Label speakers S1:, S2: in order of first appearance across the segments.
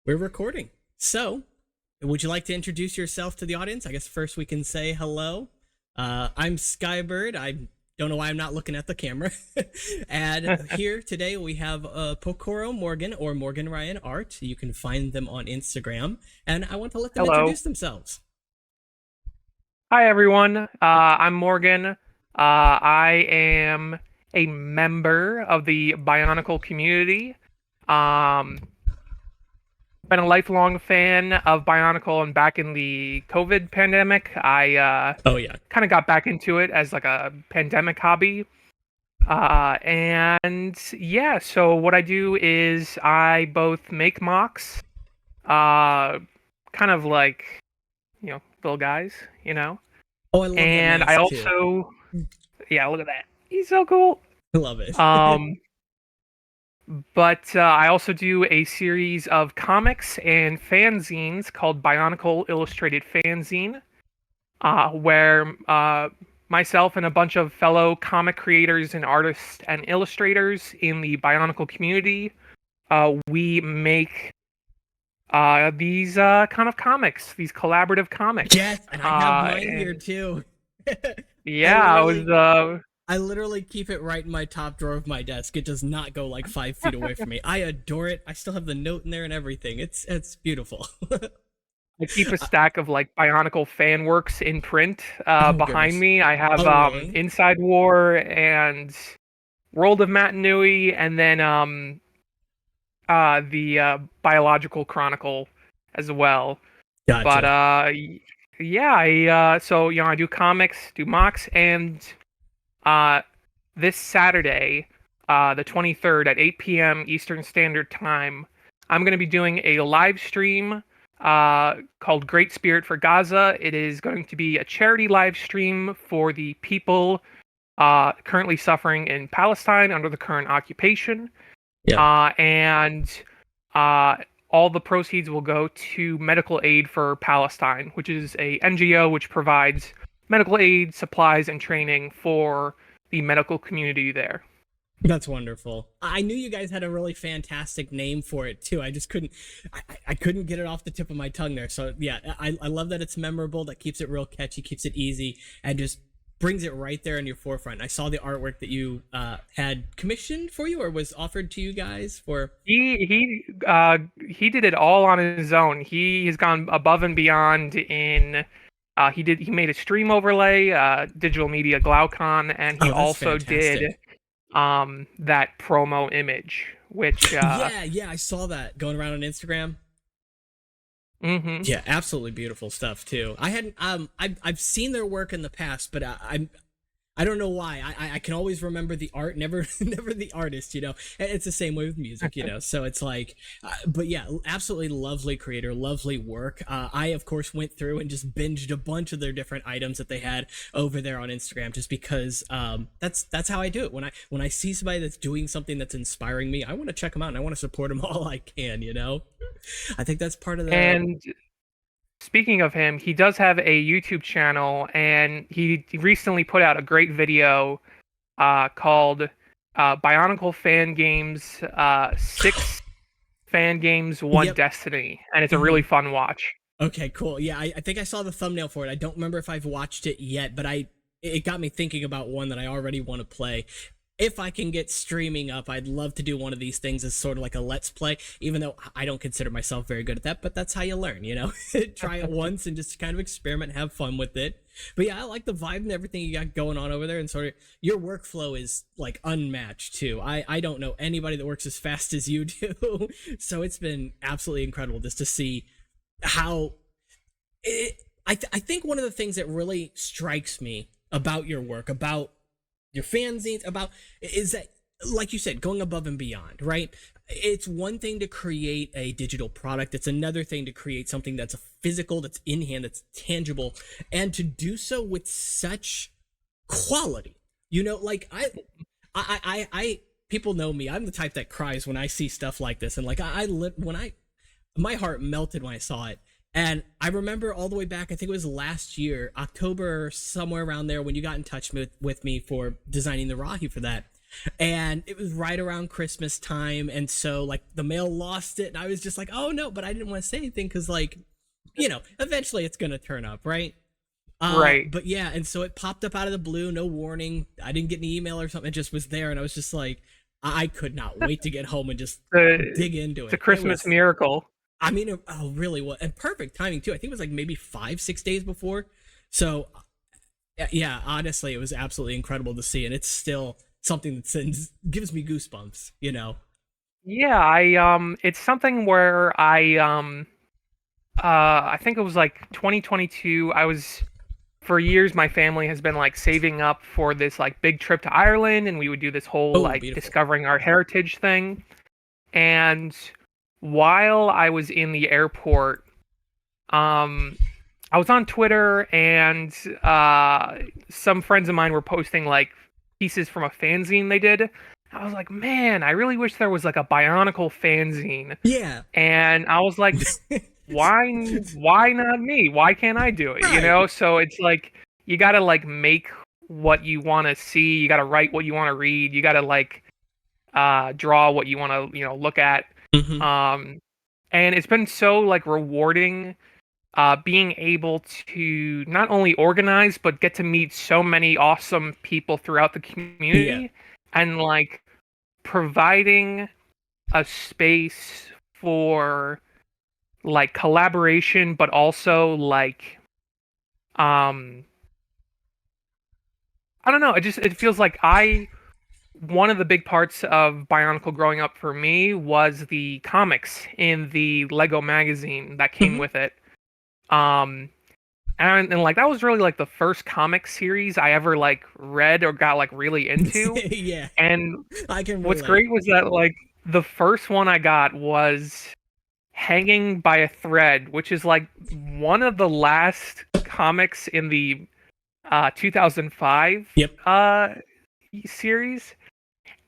S1: We're recording. So, would you like to introduce yourself to the audience? I guess first we can say hello. I'm Skybird. I don't know why I'm not looking at the camera. And here today we have Pokoro Morgan or MorganRyanArt. You can find them on Instagram. And I want to let them introduce themselves.
S2: Hi, everyone. I'm Morgan. I am a member of the Bionicle community. Been a lifelong fan of Bionicle, and back in the COVID pandemic, I kind of got back into it as like a pandemic hobby. And yeah, so what I do is I both make mocks, kind of like, little guys,
S1: Oh, I love
S2: and
S1: that
S2: I
S1: mask
S2: also, yeah, look at that. He's so cool.
S1: I love it.
S2: But I also do a series of comics and fanzines called Bionicle Illustrated Fanzine, where myself and a bunch of fellow comic creators and artists and illustrators in the Bionicle community, we make these kind of comics, these collaborative comics.
S1: Yes, and I have mine here too.
S2: Yeah,
S1: I literally keep it right in my top drawer of my desk. It does not go like 5 feet away from me. I adore it. I still have the note in there and everything. It's beautiful.
S2: I keep a stack of like Bionicle fan works in print behind me. I have
S1: really?
S2: Inside War and World of Matt and Nui, and then the Biological Chronicle as well.
S1: Gotcha.
S2: But yeah, so I do comics, do mocks, and this Saturday, the 23rd at 8 p.m. Eastern Standard Time, I'm going to be doing a live stream called Great Spirit for Gaza. It is going to be a charity live stream for the people currently suffering in Palestine under the current occupation.
S1: Yeah.
S2: And all the proceeds will go to Medical Aid for Palestine, which is a NGO which provides medical aid, supplies, and training for the medical community there.
S1: That's wonderful. I knew you guys had a really fantastic name for it too. I just couldn't I couldn't get it off the tip of my tongue there. So yeah, I love that it's memorable, that keeps it real catchy, keeps it easy, and just brings it right there in your forefront. I saw the artwork that you had commissioned for you or was offered to you guys for.
S2: He did it all on his own. He has gone above and beyond in he made a stream overlay, digital media Glaucon, and he also did that promo image, which
S1: yeah, I saw that going around on Instagram.
S2: Mm-hmm.
S1: Yeah, absolutely beautiful stuff too. I hadn't I've seen their work in the past, but I don't know why. I can always remember the art, never the artist, It's the same way with music, So it's like, but yeah, absolutely lovely creator, lovely work. I of course went through and just binged a bunch of their different items that they had over there on Instagram, just because that's how I do it. When I see somebody that's doing something that's inspiring me, I want to check them out and I want to support them all I can. I think that's part of the.
S2: And speaking of him, he does have a YouTube channel, and he recently put out a great video called Bionicle Fan Games 6 Fan Games 1 Destiny, and it's a really fun watch.
S1: Okay, cool. Yeah, I think I saw the thumbnail for it. I don't remember if I've watched it yet, but it got me thinking about one that I already want to play. If I can get streaming up, I'd love to do one of these things as sort of like a let's play, even though I don't consider myself very good at that, but that's how you learn, Try it once and just kind of experiment, have fun with it. But yeah, I like the vibe and everything you got going on over there, and sort of your workflow is like unmatched too. I don't know anybody that works as fast as you do, so it's been absolutely incredible just to see how I think one of the things that really strikes me about your work, about your fanzines, is that, like you said, going above and beyond, right? It's one thing to create a digital product. It's another thing to create something that's physical, that's in hand, that's tangible, and to do so with such quality. Like I people know me. I'm the type that cries when I see stuff like this, and like my heart melted when I saw it. And I remember all the way back, I think it was last year, October, somewhere around there, when you got in touch with me for designing the Rahi for that. And it was right around Christmas time, and so like the mail lost it, and I was just like, oh no, but I didn't want to say anything because like, eventually it's gonna turn up, right?
S2: Right.
S1: But yeah, and so it popped up out of the blue, no warning. I didn't get an email or something. It just was there, and I was just like, I could not wait to get home and just dig into
S2: It's a
S1: it. It
S2: Christmas
S1: was,
S2: miracle.
S1: I mean, oh, really was, and perfect timing too. I think it was like maybe 5, 6 days before. So, yeah, honestly, it was absolutely incredible to see, and it's still something that gives me goosebumps.
S2: Yeah, it's something where I think it was like 2022. For years, my family has been like saving up for this like big trip to Ireland, and we would do this whole
S1: Oh,
S2: like
S1: beautiful.
S2: discovering our heritage thing. And while I was in the airport, um, I was on Twitter, and some friends of mine were posting like pieces from a fanzine they did. I was like, man, I really wish there was like a Bionicle fanzine.
S1: Yeah.
S2: And I was like, why not me? Why can't I do it?
S1: Right.
S2: So it's like you gotta like make what you want to see. You gotta write what you want to read. You gotta like draw what you want to look at.
S1: Hmm.
S2: Um, and it's been so like rewarding being able to not only organize but get to meet so many awesome people throughout the
S1: Yeah.
S2: community, and like providing a space for like collaboration, but also like um I don't know, it feels like I one of the big parts of Bionicle growing up for me was the comics in the Lego magazine that came
S1: Hmm.
S2: with it. Um and like that was really like the first comic series I ever like read or got like really into.
S1: Yeah,
S2: And
S1: I can
S2: what's
S1: relate.
S2: great was that like the first one I got was Hanging by a Thread, which is like one of the last comics in the 2005
S1: Yep.
S2: series.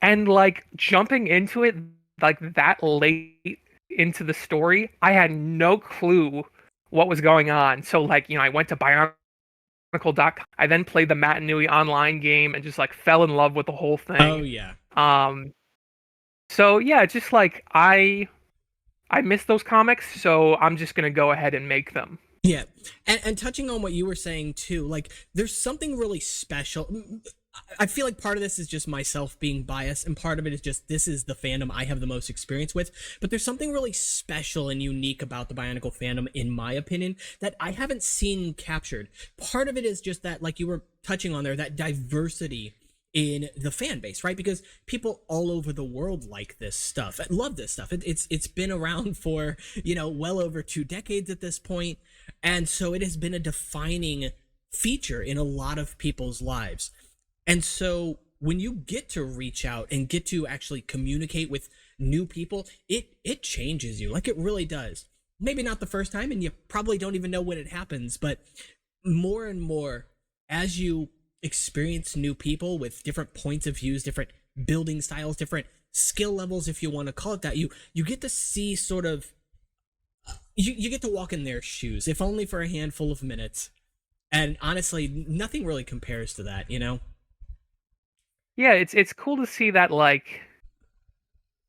S2: And like jumping into it like that late into the story, I had no clue what was going on. So like, I went to Bionicle.com. I then played the Matt and Nui online game and just like fell in love with the whole
S1: Oh
S2: thing.
S1: yeah.
S2: Um so yeah, it's just like I miss those comics, so I'm just gonna go ahead and make them.
S1: Yeah. And touching on what you were saying too, like there's something really special. I feel like part of this is just myself being biased, and part of it is just this is the fandom I have the most experience with. But there's something really special and unique about the Bionicle fandom, in my opinion, that I haven't seen captured. Part of it is just that, like you were touching on there, that diversity in the fan base, right? Because people all over the world like this stuff, love this stuff. It's been around for well over 2 decades at this point, and so it has been a defining feature in a lot of people's lives. And so when you get to reach out and get to actually communicate with new people, it changes you. Like it really does. Maybe not the first time, and you probably don't even know when it happens, but more and more as you experience new people with different points of views, different building styles, different skill levels, if you want to call it that, you get to see sort of you get to walk in their shoes, if only for a handful of minutes. And honestly, nothing really compares to that.
S2: Yeah, it's cool to see that like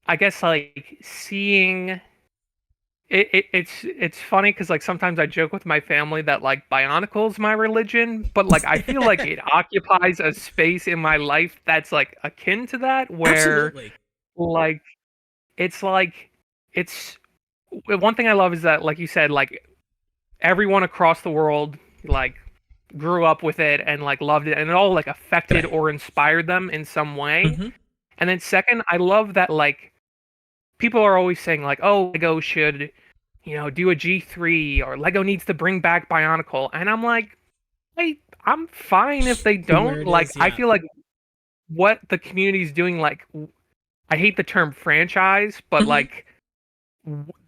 S2: I guess like seeing it's funny because like sometimes I joke with my family that like Bionicle's my religion, but like I feel like it occupies a space in my life that's like akin to that, where
S1: Absolutely.
S2: like it's like it's one thing I love is that like you said, like everyone across the world like grew up with it and like loved it, and it all like affected
S1: Right.
S2: or inspired them in some way.
S1: Mm-hmm.
S2: And then second, I love that like people are always saying like, oh, Lego should, do a G3, or Lego needs to bring back Bionicle. And I'm like, hey, I'm fine if they
S1: Where
S2: don't.
S1: it
S2: Like,
S1: is,
S2: I
S1: yeah.
S2: feel like what the community's doing, like, I hate the term franchise, but
S1: Mm-hmm.
S2: like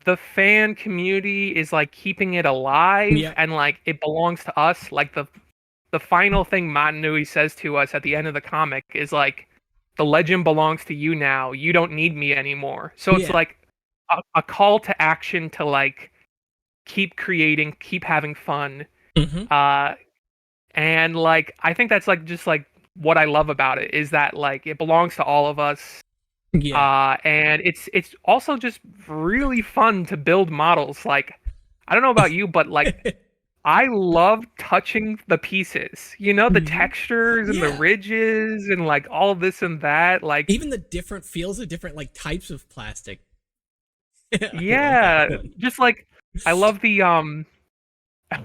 S2: the fan community is like keeping it alive,
S1: Yep.
S2: and like it belongs to us. Like the final thing Matanui says to us at the end of the comic is like, the legend belongs to you now. You don't need me anymore. So it's
S1: Yeah.
S2: like a call to action to like keep creating, keep having fun.
S1: Mm-hmm.
S2: Uh and like I think that's like just like what I love about it is that like it belongs to all of us.
S1: Yeah.
S2: And it's also just really fun to build models. Like, I don't know about you, but like I love touching the pieces. You know, the
S1: Mhm.
S2: textures and the
S1: Yeah.
S2: ridges and like all this and that. Like,
S1: Even the different feels of different like types of plastic. I like that
S2: yeah,
S1: one.
S2: just like I love the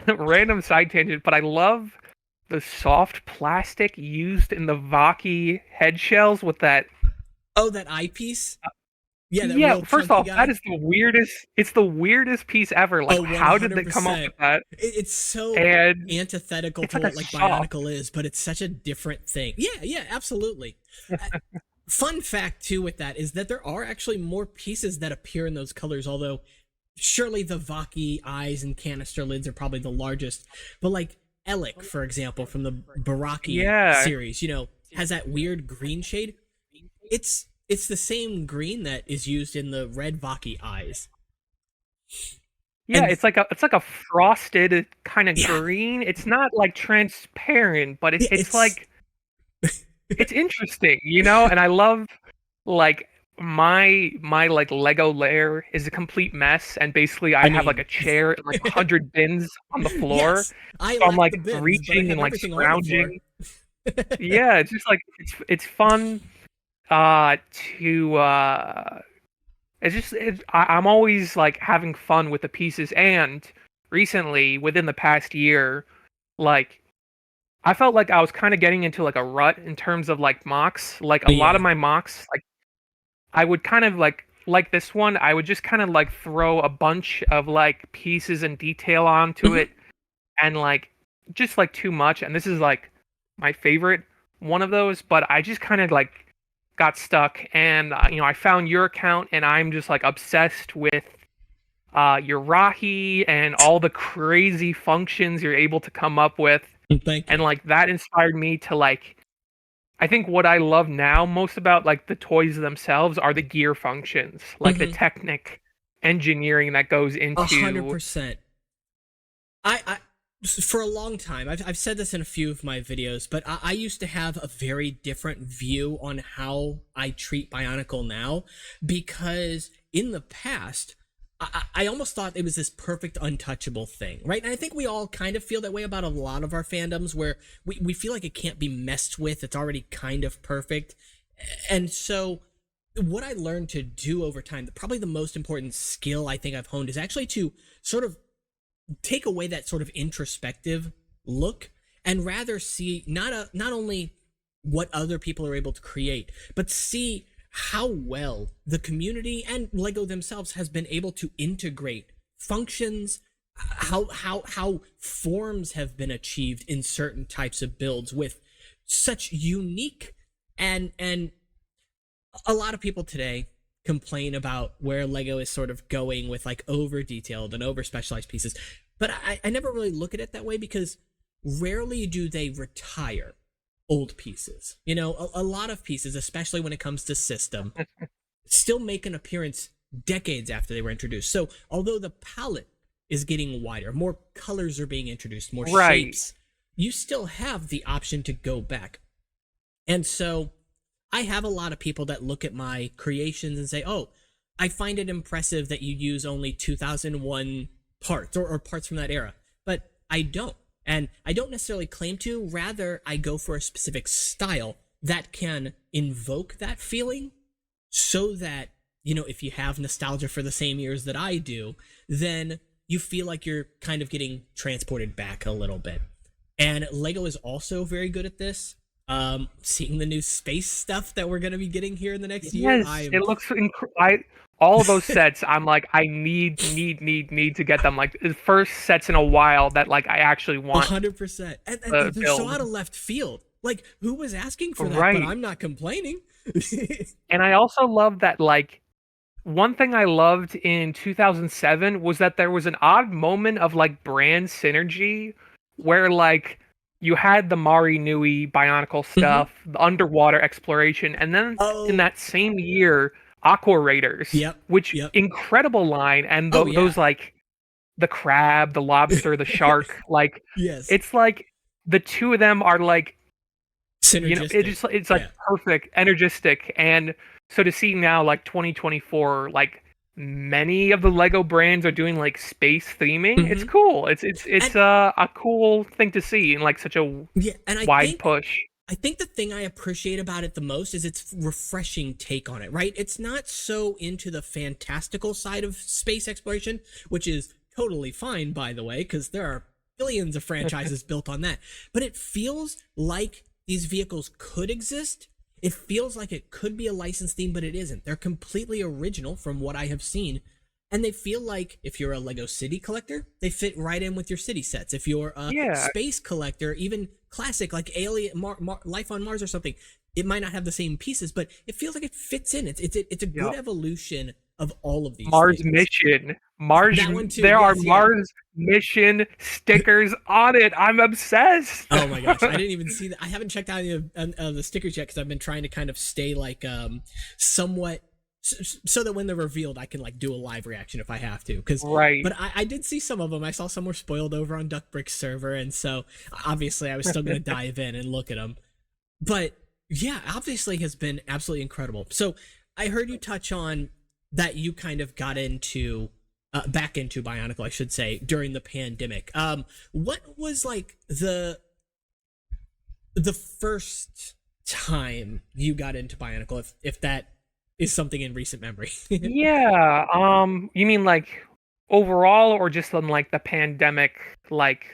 S2: random side tangent, but I love the soft plastic used in the Vaki head shells with that.
S1: Oh, that eyepiece? Yeah, that
S2: Yeah,
S1: real
S2: first
S1: chunky
S2: off, that
S1: guy.
S2: is the weirdest. It's the weirdest piece ever. Like,
S1: Oh,
S2: how did they come up
S1: 100%.
S2: with that?
S1: It's so
S2: And
S1: antithetical
S2: it's
S1: to
S2: like a
S1: what like
S2: soft.
S1: Bionicle is, but it's such a different thing. Yeah, yeah, absolutely. Uh, Fun fact too with that is that there are actually more pieces that appear in those colors, although surely the Vaki eyes and canister lids are probably the largest. But like Elik, for example, from the Baraki
S2: Yeah,
S1: series, has that weird green shade. It's the same green that is used in the red Vaki eyes.
S2: yeah.
S1: And
S2: It's like a frosted kind of
S1: yeah,
S2: green. It's not like transparent, but
S1: yeah,
S2: it's like it's interesting, you know. And I love like my like Lego lair is a complete mess, and basically I
S1: I
S2: have like
S1: mean,
S2: a chair and like 100 bins on the floor,
S1: yes, I
S2: so I'm
S1: lack
S2: like
S1: the bins, but I
S2: reaching and
S1: have
S2: like
S1: everything on the floor.
S2: scrounging. Yeah, it's just like it's fun to it's just I'm always like having fun with the pieces. And recently within the past year, like I felt like I was kind of getting into like a rut in terms of like mocks. Like a lot of
S1: Yeah.
S2: my mocks, like I would kind of like this one, I would just kind of like throw a bunch of like pieces and detail onto
S1: Hmm.
S2: it, and like just like too much. And this is like my favorite one of those, but I just kind of like got stuck. And I found your account, and I'm just like obsessed with your Rahi and all the crazy functions you're able to come up with.
S1: Thank
S2: And
S1: you.
S2: like that inspired me to like I think what I love now most about like the toys themselves are the gear functions, like the
S1: Hmm.
S2: technic engineering that goes
S1: A hundred
S2: into.
S1: percent. I for a long time, I've said this in a few of my videos, but I used to have a very different view on how I treat Bionicle now, because in the past, I almost thought it was this perfect untouchable thing, right? And I think we all kind of feel that way about a lot of our fandoms, where we feel like it can't be messed with. It's already kind of perfect. And so what I learned to do over time, probably the most important skill I think I've honed, is actually to sort of take away that sort of introspective look and rather see not only what other people are able to create, but see how well the community and Lego themselves has been able to integrate functions, how forms have been achieved in certain types of builds with such unique and a lot of people today complain about where Lego is sort of going with like over detailed and over specialized pieces. But I never really look at it that way, because rarely do they retire old pieces. A lot of pieces, especially when it comes to system, still make an appearance decades after they were introduced. So although the palette is getting wider, more colors are being introduced, more
S2: Right.
S1: shapes, you still have the option to go back. And so I have a lot of people that look at my creations and say, "Oh, I find it impressive that you use only 2001 parts or parts from that era." But I don't. And I don't necessarily claim to. Rather, I go for a specific style that can invoke that feeling, so that, if you have nostalgia for the same years that I do, then you feel like you're kind of getting transported back a little bit. And Lego is also very good at this. Seeing the new space stuff that we're gonna be getting here in the next year,
S2: Yes,
S1: I'm
S2: it looks I all of those sets. I'm like, I need to get them. Like the first sets in a while that like I actually want
S1: 100%, and
S2: to
S1: they're so
S2: build.
S1: out of left field. Like, who was asking for that? But
S2: Right.
S1: I'm not complaining.
S2: And I also love that like one thing I loved in 2007 was that there was an odd moment of like brand synergy where like you had the Mari Nui Bionicle
S1: Hmm.
S2: stuff, the underwater exploration, and then in
S1: Oh,
S2: that same year, Aqua Raiders,
S1: yep,
S2: which
S1: yep.
S2: incredible line, and
S1: Oh
S2: those
S1: yeah,
S2: like the crab, the lobster, the shark, like
S1: yes.
S2: it's like the two of them are like
S1: Synergistic.
S2: it's like
S1: Yeah.
S2: perfect, energistic, and so to see now like 2024, like many of the Lego brands are doing like space theming. It's
S1: Hmm.
S2: cool. It's
S1: And
S2: a cool thing to see in like such a
S1: yeah, and
S2: wide push.
S1: I think the thing I appreciate about it the most is its refreshing take on it, right? It's not so into the fantastical side of space exploration, which is totally fine, by the way, because there are billions of franchises built on that. But it feels like these vehicles could exist. It feels like it could be a licensed theme, but it isn't. They're completely original from what I have seen. And they feel like if you're a Lego City collector, they fit right in with your city sets. If you're a
S2: Yeah,
S1: space collector, even classic like Alien, Life on Mars or something, it might not have the same pieces, but it feels like it fits in. It's a good
S2: yeah.
S1: evolution of all of these
S2: Mars
S1: things.
S2: Mission. Mars.
S1: That one too.
S2: There are
S1: Yes, yeah.
S2: Mars Mission stickers on it. I'm obsessed.
S1: Oh my gosh, I didn't even see that. I haven't checked out any of the stickers yet because I've been trying to kind of stay like somewhat so that when they're revealed, I can like do a live reaction if I have to. Because,
S2: Right.
S1: but I did see some of them. I saw some were spoiled over on Duckbrick's server, and so obviously I was still gonna dive in and look at them. But yeah, obviously has been absolutely incredible. So I heard you touch on that you kind of got into back into Bionicle, I should say, during the pandemic. What was like the first time you got into Bionicle, if that is something in recent memory?
S2: Yeah. You mean like overall, or just on like the pandemic, like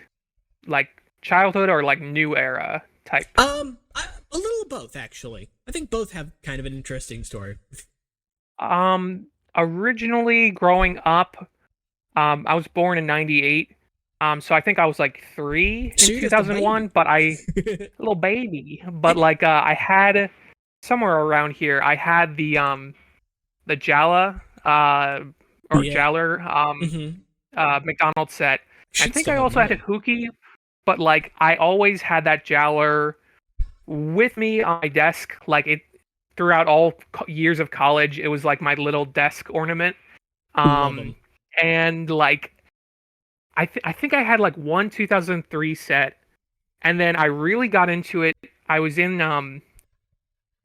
S2: childhood, or like new era type?
S1: A little of both, actually. I think both have kind of an interesting story.
S2: Originally growing up, I was born in '98. So I think I was like 3
S1: So
S2: in
S1: you're just a
S2: 2001,
S1: baby.
S2: but a little baby. But like I had somewhere around here, I had the Jala or
S1: Yeah.
S2: Jaller
S1: Mm-hmm.
S2: McDonald's set. I
S1: Should
S2: think
S1: still
S2: I
S1: have
S2: also had a
S1: mine.
S2: Hookie, but like I always had that Jowler with me on my desk, like it throughout all years of college. It was like my little desk ornament.
S1: Love
S2: Um,
S1: them.
S2: and like I think I had like one 2003 set, and then I really got into it. I was in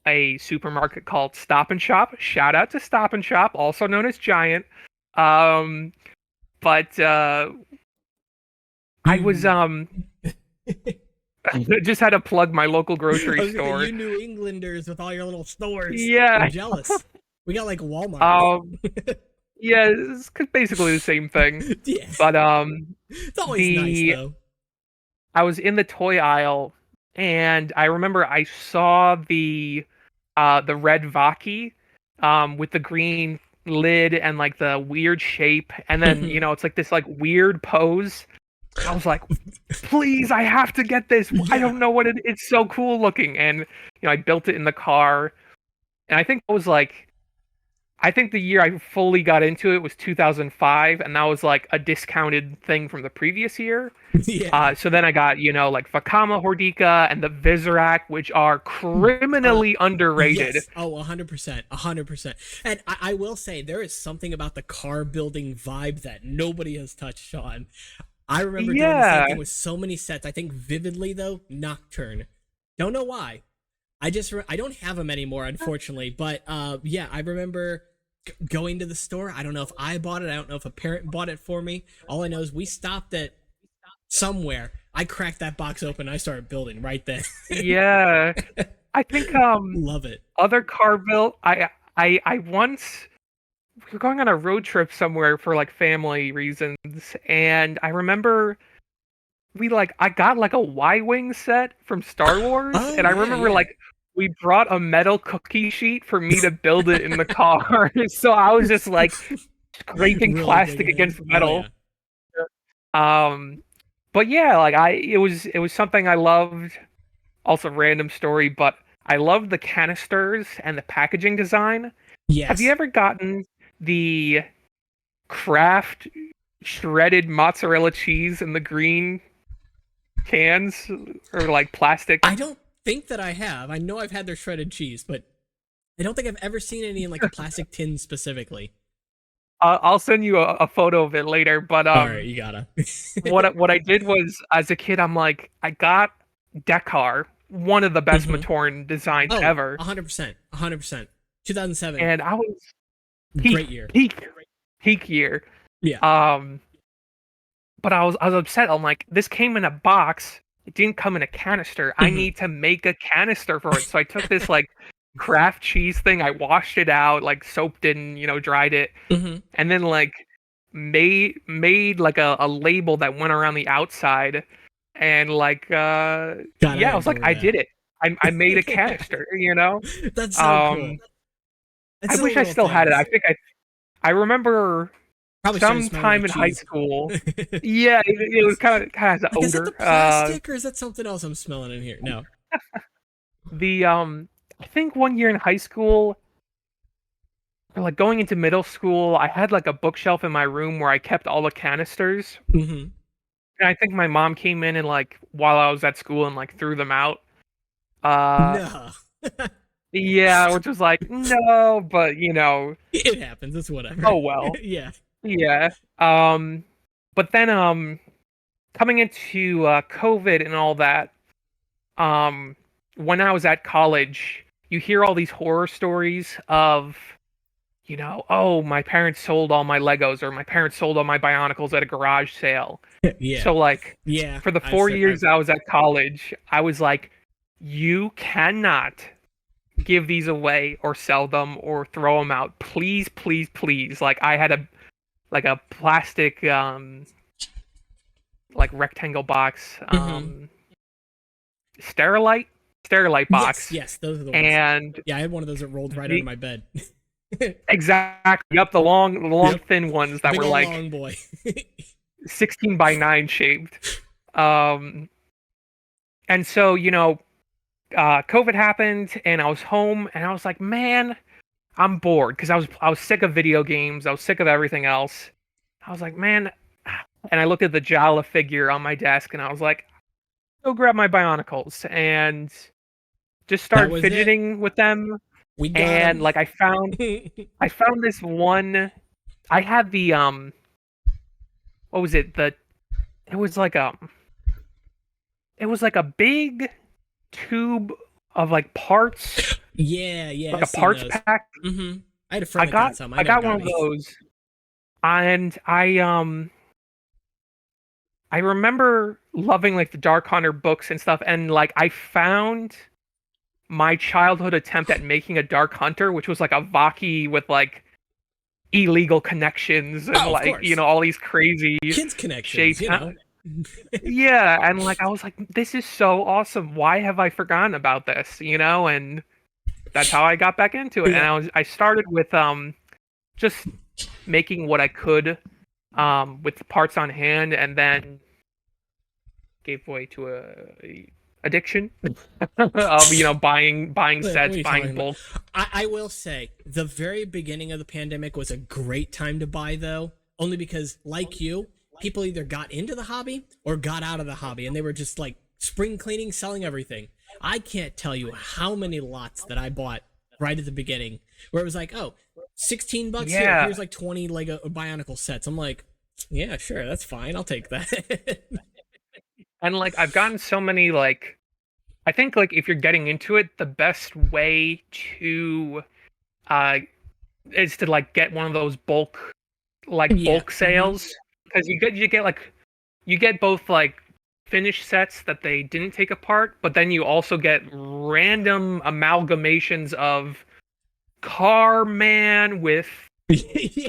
S2: a supermarket called Stop and Shop. Shout out to Stop and Shop, also known as Giant. Um, but I was
S1: You.
S2: just had to plug my local
S1: I
S2: grocery
S1: was gonna say
S2: store.
S1: you New Englanders with all your little stores. I'm
S2: Yeah.
S1: jealous. We got like Walmart.
S2: Um, yeah, it's basically the same thing.
S1: Yeah.
S2: But
S1: It's always nice
S2: the
S1: though.
S2: I was in the toy aisle, and I remember I saw the red Vaki with the green lid and like the weird shape, and then it's like this like weird pose. I was like, please, I have to get this. I
S1: Yeah.
S2: don't know what it's so cool looking. And I built it in the car, and I think it was like I think the year I fully got into it was 2005, and that was like a discounted thing from the previous year.
S1: Yeah.
S2: So then I got, like Vakama Hordika and the Visorak, which are
S1: Uh
S2: criminally underrated.
S1: yes. Oh, 100%. 100%. And I will say there is something about the car building vibe that nobody has touched on. I remember doing the same
S2: Yeah.
S1: thing with so many sets. I think vividly though, Nocturne. Don't know why. I don't have them anymore, unfortunately. But yeah, I remember going to the store. I don't know if I bought it. I don't know if a parent bought it for me. All I know is we stopped at somewhere. I cracked that box open. I started building right then.
S2: Yeah. I think
S1: Love it.
S2: other car built I once we were going on a road trip somewhere for like family reasons, and I remember I got like a Y-wing set from Star Wars,
S1: Oh
S2: and I
S1: yeah,
S2: remember
S1: yeah.
S2: like we brought a metal cookie sheet for me to build it in the car. So I was just like scraping
S1: Really
S2: plastic
S1: digging in.
S2: against
S1: Oh
S2: metal.
S1: yeah.
S2: Um but yeah, like it was something I loved. Also random story, but I loved the canisters and the packaging design. Have you
S1: Yes.
S2: ever gotten the Kraft shredded mozzarella cheese in the green cans, or like plastic?
S1: I don't think that I have. I know I've had their shredded cheese, but I don't think I've ever seen any in like a plastic tin specifically.
S2: I'll send you a photo of it later. But
S1: All right, you gotta.
S2: what I did was, as a kid, I'm like, I got Dekar, one of the best Matoran designs
S1: Oh,
S2: ever.
S1: 100%. 100%. 2007.
S2: And I was
S1: Great year.
S2: Peak year.
S1: Yeah.
S2: But I was upset. I'm like, this came in a box. It didn't come in a canister. I need to make a canister for it. So I took this like craft cheese thing. I washed it out, like soaped it and, dried it. And then like made like a label that went around the outside. And like,
S1: God,
S2: I was like, I did it. I made a canister,
S1: That's so cool.
S2: I wish I still had it. I think I remember
S1: probably
S2: sometime in high school. Yeah, it was kind of has an odor.
S1: Is that the plastic or is that something else I'm smelling in here? No.
S2: I think one year in high school, or like going into middle school, I had like a bookshelf in my room where I kept all the canisters. And I think my mom came in and like while I was at school and like threw them out.
S1: No.
S2: Yeah, which was like, no, but
S1: it happens. It's whatever.
S2: Oh well.
S1: Yeah.
S2: Yeah. But then coming into COVID and all that, when I was at college, you hear all these horror stories of, oh, my parents sold all my Legos or my parents sold all my Bionicles at a garage sale.
S1: Yeah.
S2: So like,
S1: for
S2: the 4 years I was at college, I was like, you cannot give these away or sell them or throw them out. Please, please, please. Like I had a plastic like rectangle box Sterilite box.
S1: Yes, those are the ones.
S2: And
S1: I had one of those that rolled right under my bed.
S2: Exactly. Yep, the long thin ones that
S1: Big
S2: were
S1: old
S2: like
S1: long boy.
S2: 16 by 9 shaped. And so, COVID happened and I was home and I was like, man, I'm bored because I was sick of video games. I was sick of everything else. I was like, man, and I looked at the Jala figure on my desk and I was like, go grab my Bionicles and just start fidgeting with them. And like I found this one. I had the what was it? It was like a big tube of like parts.
S1: Yeah,
S2: like a parts pack.
S1: I had a friend
S2: I got one of those, and I remember loving like the Dark Hunter books and stuff, and like I found my childhood attempt at making a Dark Hunter, which was like a Vaki with like illegal connections and all these crazy
S1: kids connections,
S2: shapes. Yeah, and like I was like, this is so awesome. Why have I forgotten about this? And that's how I got back into it.
S1: Yeah.
S2: And I started with just making what I could with the parts on hand, and then gave way to a addiction of buying sets, buying bulk.
S1: I will say the very beginning of the pandemic was a great time to buy, though, only because like you, people either got into the hobby or got out of the hobby, and they were just like spring cleaning, selling everything. I can't tell you how many lots that I bought right at the beginning where it was like, oh, $16 here. Here's like 20 Lego Bionicle sets. I'm like, yeah, sure, that's fine. I'll take that.
S2: And like I've gotten so many, like I think like if you're getting into it, the best way to is to like get one of those bulk sales, because you get both like finished sets that they didn't take apart, but then you also get random amalgamations of Car Man with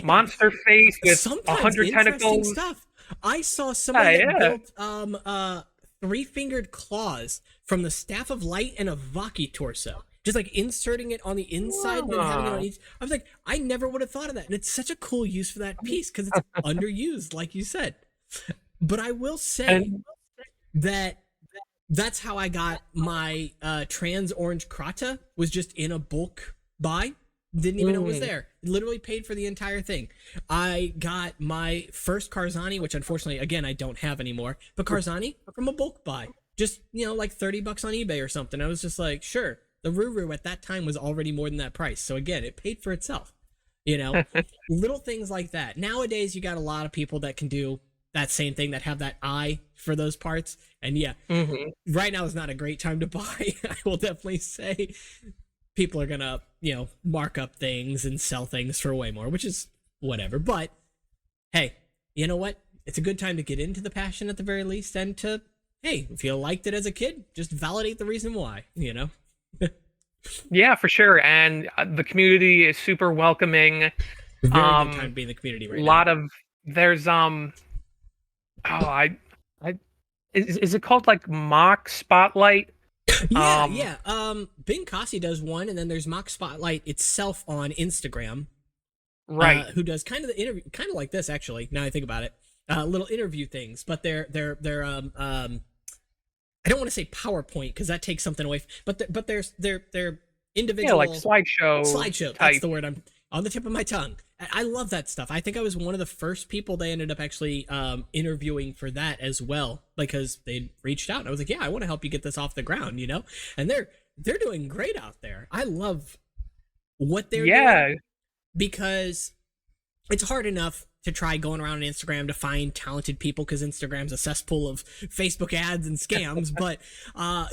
S2: monster face with 100 tentacles.
S1: Stuff. I saw somebody that built three-fingered claws from the Staff of Light and a Vaki torso. Just like inserting it on the inside and then having it on each. I was like, I never would have thought of that. And it's such a cool use for that piece because it's underused, like you said. But I will say that's how I got my trans orange Krata, was just in a bulk buy. Didn't even know it was there. Literally paid for the entire thing. I got my first Karzani, which unfortunately, again, I don't have anymore, but Karzani from a bulk buy. Just, like $30 on eBay or something. I was just like, sure. The Ruru at that time was already more than that price. So again, it paid for itself. Little things like that. Nowadays, you got a lot of people that can do that same thing, that have that eye for those parts. And yeah, right now is not a great time to buy. I will definitely say people are gonna, mark up things and sell things for way more, which is whatever. But hey, you know what? It's a good time to get into the passion at the very least, and to, hey, if you liked it as a kid, just validate the reason why,
S2: Yeah, for sure. And the community is super welcoming.
S1: Very good time to be in the community right now.
S2: There's is it called like Mock Spotlight?
S1: Yeah. Bing Kasi does one, and then there's Mock Spotlight itself on Instagram.
S2: Right.
S1: Who does kind of the interview, kind of like this actually. Now I think about it, little interview things, but they're I don't want to say PowerPoint because that takes something away. But there's they're individual,
S2: like slideshow.
S1: That's the word I'm on the tip of my tongue. I love that stuff. I think I was one of the first people they ended up actually interviewing for that as well, because they reached out and I was like, yeah, I want to help you get this off the ground, And they're doing great out there. I love what they're doing, because it's hard enough to try going around on Instagram to find talented people, because Instagram's a cesspool of Facebook ads and scams. But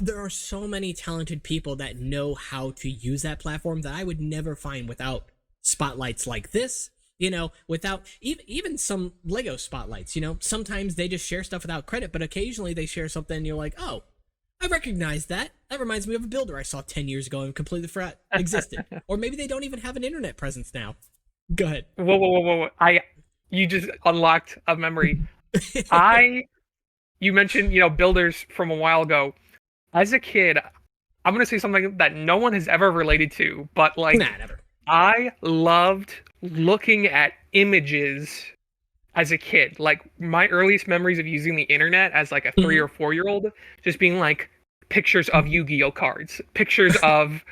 S1: there are so many talented people that know how to use that platform that I would never find without spotlights like this, without even some Lego spotlights. Sometimes they just share stuff without credit, but occasionally they share something and you're like, oh, I recognize that. That reminds me of a builder I saw 10 years ago and completely forgot existed. Or maybe they don't even have an internet presence now. Go ahead.
S2: Whoa. You just unlocked a memory. You mentioned, builders from a while ago. As a kid, I'm going to say something that no one has ever related to, but like,
S1: never.
S2: I loved looking at images as a kid. Like, my earliest memories of using the internet as like a 3 or 4-year-old, just being like pictures of Yu-Gi-Oh cards, pictures of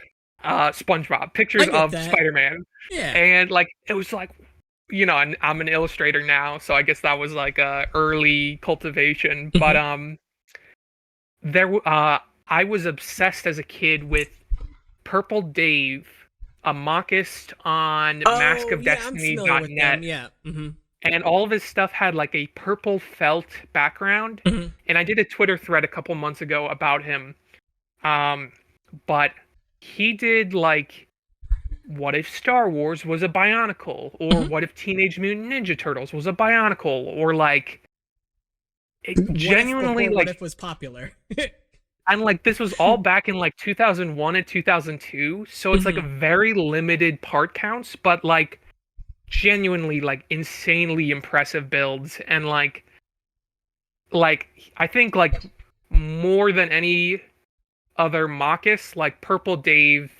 S2: SpongeBob, pictures of Spider-Man.
S1: Yeah.
S2: And like, it was like, and I'm an illustrator now, so I guess that was like a early cultivation. But I was obsessed as a kid with Purple Dave, a Moccist on maskofdestiny.net.
S1: Yeah.
S2: And all of his stuff had like a purple felt background. And I did a Twitter thread a couple months ago about him. But he did like, what if Star Wars was a Bionicle? Or what if Teenage Mutant Ninja Turtles was a Bionicle? Or like, genuinely,
S1: what if was popular?
S2: And like, this was all back in like 2001 and 2002, so it's like a very limited part counts, but like genuinely like insanely impressive builds. And like I think like more than any other Moccist, like Purple Dave,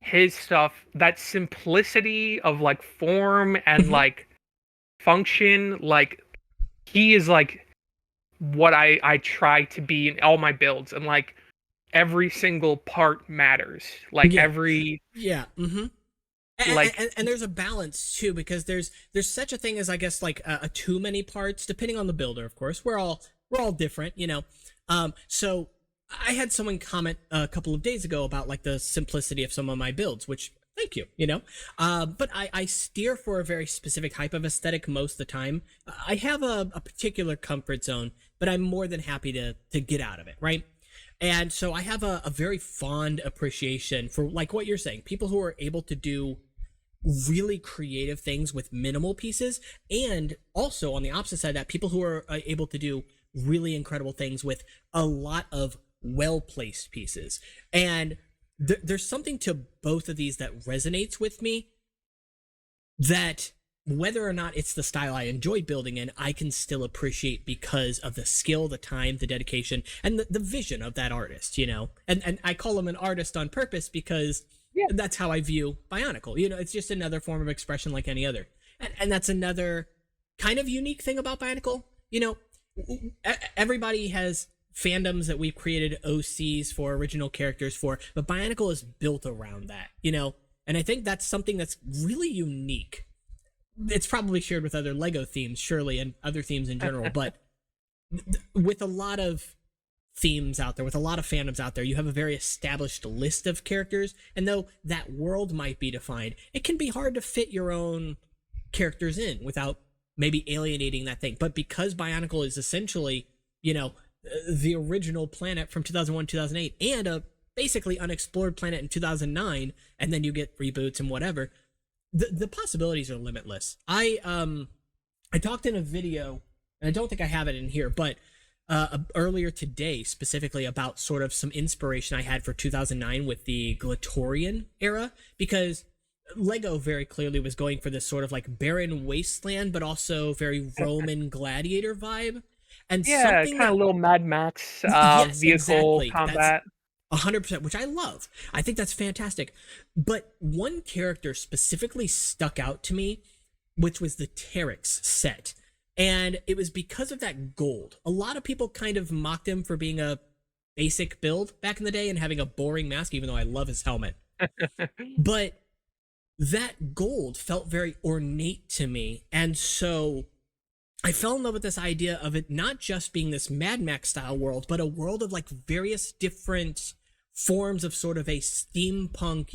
S2: his stuff, that simplicity of like form and like function, like he is like what I try to be in all my builds, and like every single part matters. Like every
S1: and there's a balance too, because there's such a thing as, I guess, like a too many parts, depending on the builder. Of course, we're all different, So I had someone comment a couple of days ago about like the simplicity of some of my builds, which, thank you, but I steer for a very specific type of aesthetic most of the time. I have a particular comfort zone, but I'm more than happy to get out of it, right? And so I have a very fond appreciation for, like what you're saying, people who are able to do really creative things with minimal pieces, and also on the opposite side of that, people who are able to do really incredible things with a lot of well-placed pieces. And there's something to both of these that resonates with me, that whether or not it's the style I enjoy building in, I can still appreciate because of the skill, the time, the dedication, and the vision of that artist, And I call him an artist on purpose because that's how I view Bionicle. It's just another form of expression like any other. And that's another kind of unique thing about Bionicle. Everybody has fandoms that we've created OCs for, original characters for, but Bionicle is built around that, And I think that's something that's really unique. It's probably shared with other Lego themes, surely, and other themes in general, but with a lot of themes out there, with a lot of fandoms out there, you have a very established list of characters, and though that world might be defined, it can be hard to fit your own characters in without maybe alienating that thing. But because Bionicle is essentially, the original planet from 2001, 2008, and a basically unexplored planet in 2009, and then you get reboots and whatever, the possibilities are limitless. I talked in a video, and I don't think I have it in here, but earlier today specifically about sort of some inspiration I had for 2009 with the Glatorian era, because Lego very clearly was going for this sort of like barren wasteland, but also very Roman gladiator vibe. And
S2: Yeah,
S1: something
S2: kind of little Mad Max
S1: yes,
S2: vehicle
S1: exactly.
S2: combat.
S1: That's 100%, which I love. I think that's fantastic. But one character specifically stuck out to me, which was the Terex set. And it was because of that gold. A lot of people kind of mocked him for being a basic build back in the day and having a boring mask, even though I love his helmet. But that gold felt very ornate to me. And so I fell in love with this idea of it not just being this Mad Max style world, but a world of like various different forms of sort of a steampunk,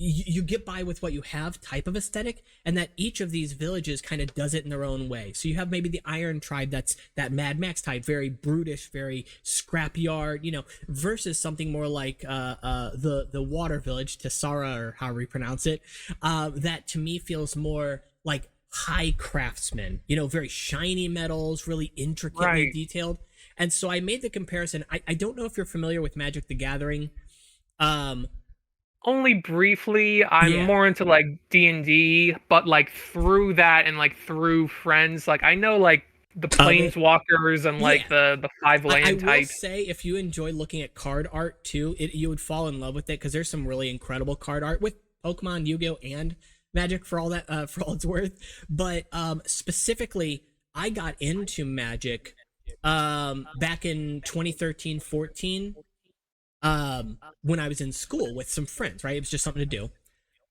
S1: you get by with what you have type of aesthetic, and that each of these villages kind of does it in their own way. So you have maybe the Iron Tribe, that's that Mad Max type, very brutish, very scrapyard, versus something more like the Water Village, Tessara, or however you pronounce it, that to me feels more like high craftsman, very shiny metals, really intricately detailed. And so I made the comparison. I don't know if you're familiar with Magic the Gathering.
S2: Only briefly. I'm more into like D&D, but like through that and like through friends, like I know like the planeswalkers and like the 5 land types. I will
S1: say, if you enjoy looking at card art too, you would fall in love with it, because there's some really incredible card art with Pokemon, Yu-Gi-Oh, and Magic for all that, for all it's worth. But specifically, I got into Magic back in 2013-14. When I was in school with some friends, right? It was just something to do.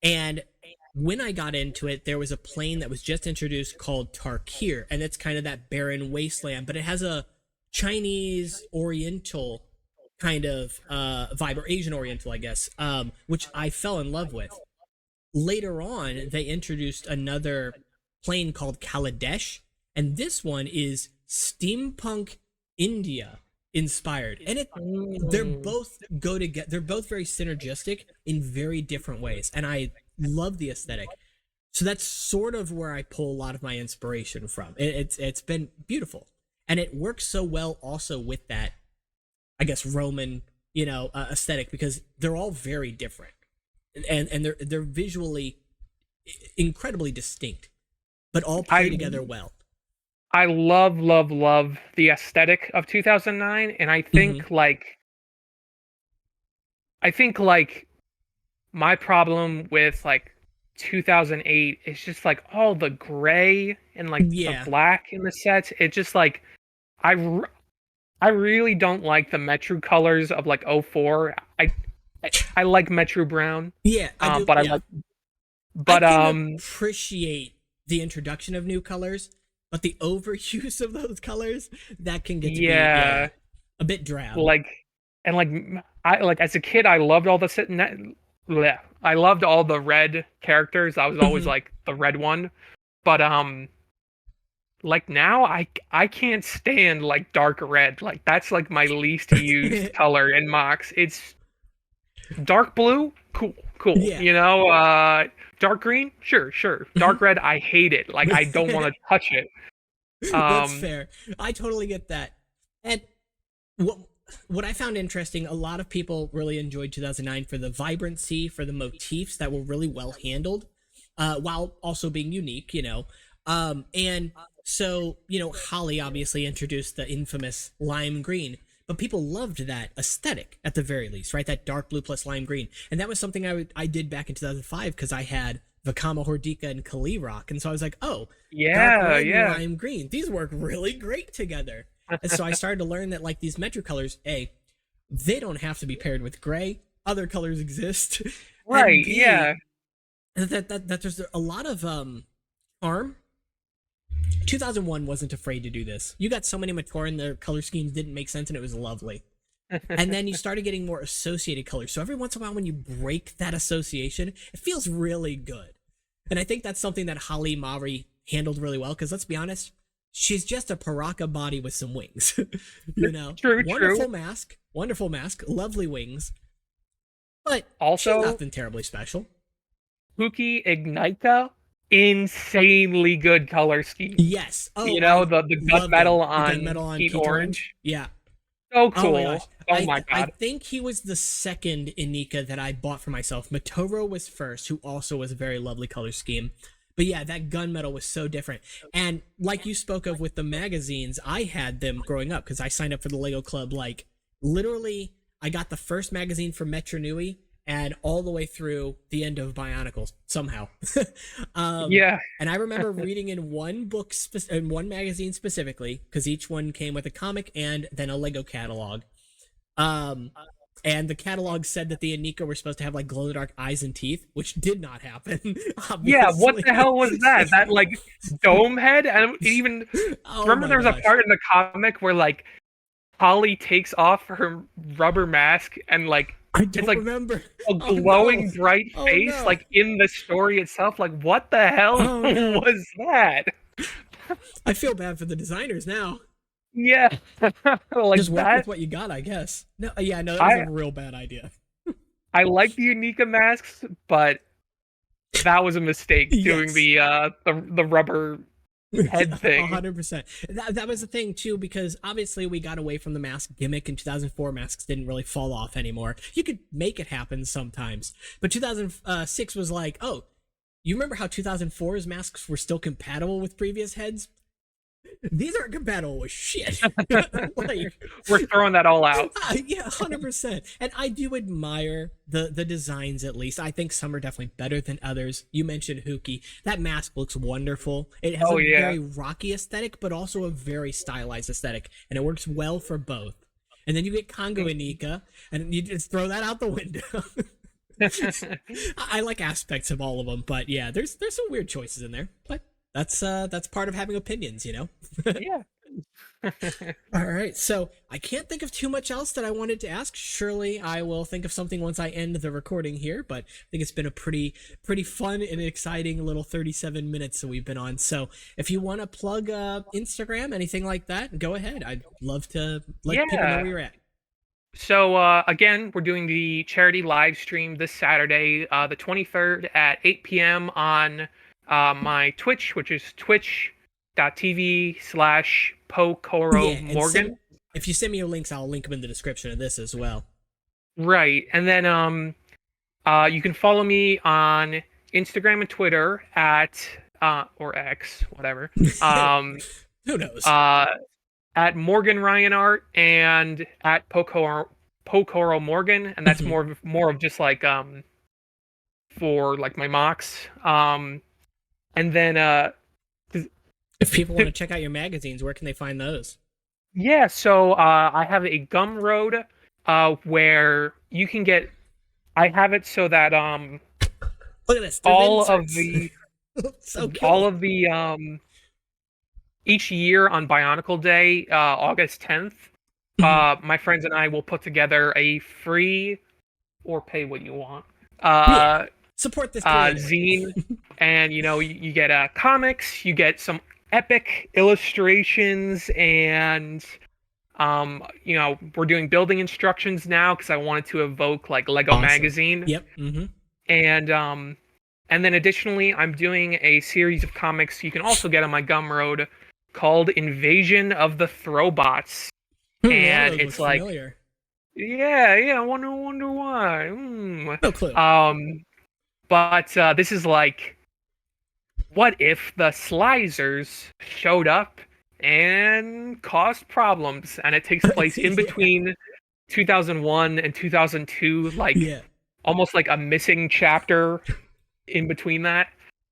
S1: And when I got into it, there was a plane that was just introduced called Tarkir, and it's kind of that barren wasteland, but it has a Chinese Oriental kind of vibe, or Asian Oriental, I guess, which I fell in love with. Later on, they introduced another plane called Kaladesh, and this one is steampunk India inspired, and they're both go together. They're both very synergistic in very different ways, and I love the aesthetic. So that's sort of where I pull a lot of my inspiration from. It's been beautiful, and it works so well also with that, I guess, Roman aesthetic, because they're all very different, and they're visually incredibly distinct, but all play together well.
S2: I love the aesthetic of 2009, and I think my problem with like 2008 is just like all the gray and like the black in the sets. It just like I really don't like the Metro colors of like 04. I like Metro Brown.
S1: Yeah, I do,
S2: but
S1: I can appreciate the introduction of new colors, but the overuse of those colors, that can get to be a bit drab.
S2: I as a kid, I loved all I loved all the red characters. I was always like the red one, but like now I can't stand like dark red. Like that's like my least used color in Mox. It's dark blue, cool. Yeah. Dark green, sure. Dark red, I hate it. Like I don't want to touch it.
S1: That's fair. I totally get that. And what I found interesting, a lot of people really enjoyed 2009 for the vibrancy, for the motifs that were really well handled, while also being unique, and so, Holly obviously introduced the infamous lime green, but people loved that aesthetic at the very least, right? That dark blue plus lime green. And that was something I did back in 2005, because I had Vakama Hordika and Kali Rock, and so I was like, dark red and lime green, these work really great together. And so I started to learn that like these Metro colors, A, they don't have to be paired with gray. Other colors exist.
S2: Right,
S1: B,
S2: yeah.
S1: That there's a lot of charm. 2001 wasn't afraid to do this. You got so many Matoran, their color schemes didn't make sense, and it was lovely. And then you started getting more associated colors. So every once in a while when you break that association, it feels really good. And I think that's something that Holly Mari handled really well. Because let's be honest, she's just a Paraka body with some wings. You know,
S2: True.
S1: wonderful mask, lovely wings, but
S2: Also,
S1: she's nothing terribly special.
S2: Pookie Ignita, insanely good color scheme.
S1: Yes. Oh,
S2: You know, the gunmetal on Heat Orange.
S1: Yeah.
S2: So cool.
S1: Oh my gosh.
S2: My
S1: I
S2: god.
S1: think he was the second Inika that I bought for myself. Matoro was first, who also was a very lovely color scheme. But yeah, that gunmetal was so different. And like you spoke of with the magazines, I had them growing up because I signed up for the Lego Club. Like, literally, I got the first magazine from Metro Nui and all the way through the end of Bionicles somehow.
S2: Yeah.
S1: And I remember reading in one book, in one magazine specifically, because each one came with a comic and then a Lego catalog. And the catalog said that the Anika were supposed to have like glow in the dark eyes and teeth, which did not happen.
S2: Yeah, what the hell was that? That like dome head? And even remember there was a part in the comic where like Holly takes off her rubber mask and like
S1: I don't
S2: it's like
S1: remember
S2: a glowing bright face
S1: no.
S2: like in the story itself. Like what the hell was that?
S1: I feel bad for the designers now.
S2: Yeah. Like
S1: just work
S2: that
S1: with what you got, I guess. No, yeah, no, that was a real bad idea.
S2: I like the Unica masks, but that was a mistake doing the rubber head thing.
S1: 100%. That was the thing too, because obviously we got away from the mask gimmick. In 2004, masks didn't really fall off anymore. You could make it happen sometimes, but 2006 was like, oh, you remember how 2004's masks were still compatible with previous heads? These aren't compatible with shit. Like,
S2: we're throwing that all out.
S1: Yeah, 100%. And I do admire the designs, at least. I think some are definitely better than others. You mentioned Hookie. That mask looks wonderful. It has a very rocky aesthetic, but also a very stylized aesthetic, and it works well for both. And then you get Congo Anika, and you just throw that out the window. I like aspects of all of them, but yeah, there's some weird choices in there, but that's part of having opinions, you know.
S2: Yeah.
S1: All right, so I can't think of too much else that I wanted to ask. Surely I will think of something once I end the recording here, but I think it's been a pretty fun and exciting little 37 minutes that we've been on. So if you want to plug Instagram, anything like that, go ahead. I'd love to let people know where you're at.
S2: So again, we're doing the charity live stream this Saturday, the 23rd at 8 p.m. on my Twitch, which is twitch.tv/PoCoroMorgan.
S1: If you send me your links, I'll link them in the description of this as well.
S2: Right. And then you can follow me on Instagram and Twitter at or X, whatever.
S1: Who knows?
S2: At MorganRyanArt and at PoCoroMorgan, and that's more of just like for like my mocks. And then
S1: if people want to check out your magazines, where can they find those?
S2: Yeah, so I have a Gumroad where you can get. I have it so that
S1: look at this.
S2: All of the
S1: so cool.
S2: all of the each year on Bionicle Day, August 10th, my friends and I will put together a free or pay what you want
S1: support this
S2: zine, and you get comics, you get some epic illustrations, and we're doing building instructions now because I wanted to evoke like Lego magazine.
S1: Yep.
S2: And then additionally, I'm doing a series of comics you can also get on my Gumroad called Invasion of the Throwbots. And it's like familiar. I wonder why.
S1: No clue.
S2: But this is like, what if the Slicers showed up and caused problems? And it takes place in between 2001 and 2002, like almost like a missing chapter in between that.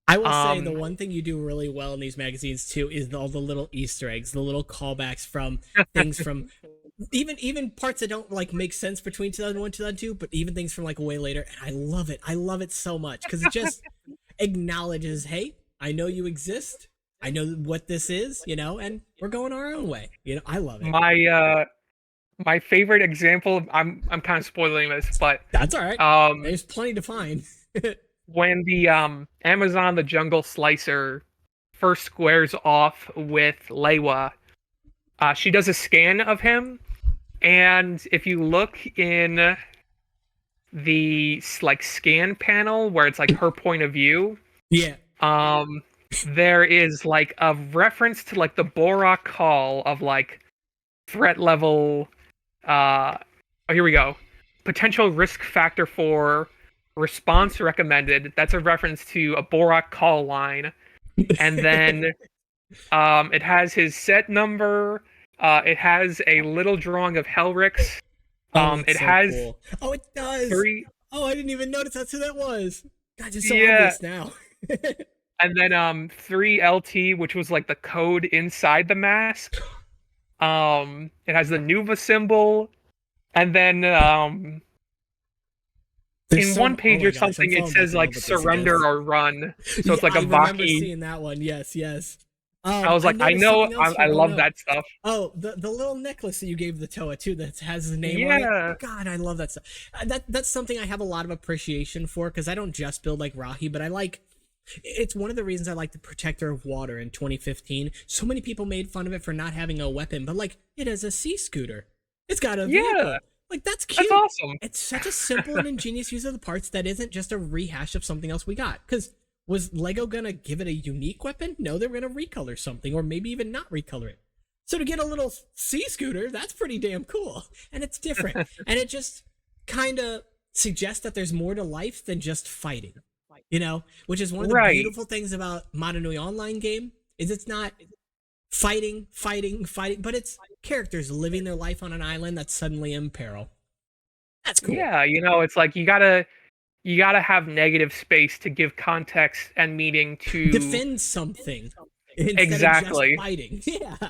S1: I will say the one thing you do really well in these magazines too is all the little Easter eggs, the little callbacks from things from even parts that don't like make sense between 2001 2002, but even things from like way later. And I love it so much because it just acknowledges, hey, I know you exist, I know what this is, and we're going our own way. I love it.
S2: My favorite example, I'm kind of spoiling this, but
S1: that's all right. There's plenty to find.
S2: When the Amazon the Jungle Slicer first squares off with Leiwa, she does a scan of him, and if you look in the like scan panel where it's like her point of view,
S1: Yeah.
S2: there is like a reference to like the Borak call of like threat level. Oh, here we go. Potential risk factor for response recommended. That's a reference to a Borak call line, and then it has his set number. It has a little drawing of Helrix. It
S1: So
S2: has
S1: cool. Oh, it does.
S2: 3.
S1: Oh, I didn't even notice that's who that was. God, it's so
S2: Yeah.
S1: obvious now.
S2: And then 3 LT, which was like the code inside the mask. It has the Nuva symbol, and then in one page or something it says like surrender or run. So it's like a
S1: I remember
S2: Vaki.
S1: seeing that one. Yes.
S2: I was like, I know, I love that stuff.
S1: Oh, the little necklace that you gave the Toa too that has his name on it. God, I love that stuff. That's something I have a lot of appreciation for, because I don't just build like Rahi, but I like. It's one of the reasons I like the Protector of Water in 2015. So many people made fun of it for not having a weapon, but like it has a sea scooter. It's got a vehicle. Like that's cute.
S2: That's awesome.
S1: It's such a simple and ingenious use of the parts that isn't just a rehash of something else we got. Because was Lego gonna give it a unique weapon? No, they were gonna recolor something, or maybe even not recolor it. So to get a little sea scooter, that's pretty damn cool. And it's different. And it just kind of suggests that there's more to life than just fighting. You know, which is one of the beautiful things about Modanui Online game, is it's not fighting, but it's characters living their life on an island that's suddenly in peril. That's cool.
S2: Yeah, you know, it's like you gotta have negative space to give context and meaning to
S1: defend something
S2: exactly
S1: instead of just fighting. Yeah.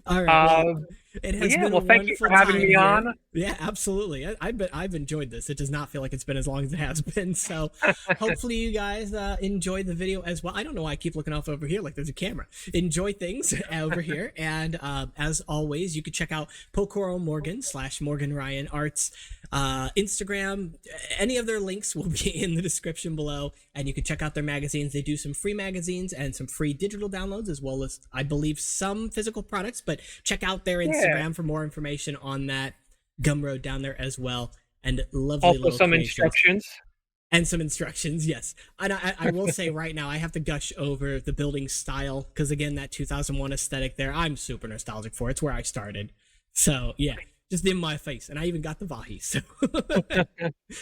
S1: All right. Well, it has been a
S2: thank you for having me on.
S1: Yeah, absolutely. I've enjoyed this. It does not feel like it's been as long as it has been. So hopefully you guys enjoyed the video as well. I don't know why I keep looking off over here like there's a camera. Enjoy things over here. And as always, you can check out Pokoro Morgan / MorganRyanArt's Instagram. Any of their links will be in the description below. And you can check out their magazines. They do some free magazines and some free digital downloads, as well as, I believe, some physical products. But check out their Instagram for more information on that. Gumroad down there as well. And lovely
S2: also
S1: little
S2: some
S1: creations.
S2: instructions.
S1: And some instructions, yes. And I will say right now, I have to gush over the building style, because again, that 2001 aesthetic there, I'm super nostalgic for. It's where I started. So yeah, just in my face. And I even got the Vahi, so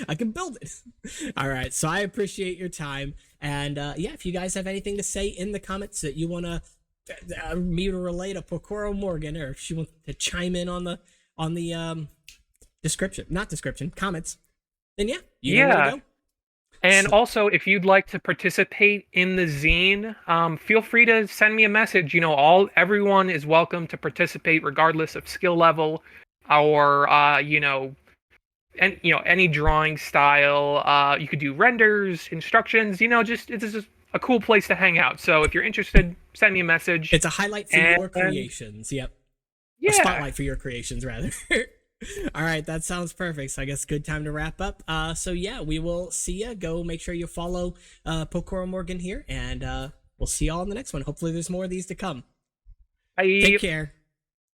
S1: I can build it. All right, so I appreciate your time. And yeah, if you guys have anything to say in the comments that you want to me to relay to Pokoro Morgan, or if she wants to chime in on the comments, then yeah, you know where to go.
S2: And also, if you'd like to participate in the zine, feel free to send me a message. You know, everyone is welcome to participate, regardless of skill level, or any drawing style. You could do renders, instructions. You know, it's just a cool place to hang out. So if you're interested, send me a message.
S1: It's a highlight for your creations. Yep.
S2: Yeah.
S1: A spotlight for your creations, rather. All right, that sounds perfect. So I guess good time to wrap up. So yeah, we will see ya. Go make sure you follow Pokoro Morgan here, and we'll see y'all in the next one. Hopefully there's more of these to come.
S2: Bye.
S1: Take care.